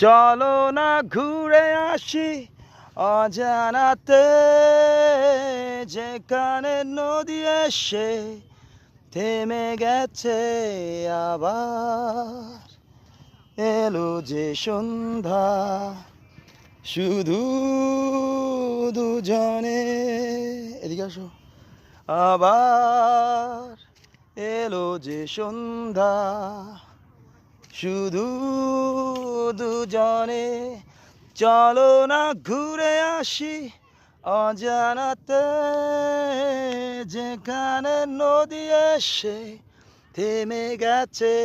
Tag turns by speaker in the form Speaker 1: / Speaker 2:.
Speaker 1: চলো না ঘুরে আসি অজানাতে, যেখানে নদী এসে থেমে গেছে আবার। এলো যে সন্ধ্যা, শুধু দুজনে, এদিকে আসো। আবার এলো যে সন্ধ্যা, শুধু দুজনে। চলো না ঘুরে আসি অজানাতে, যেখানে নদী এসে থেমে গেছে।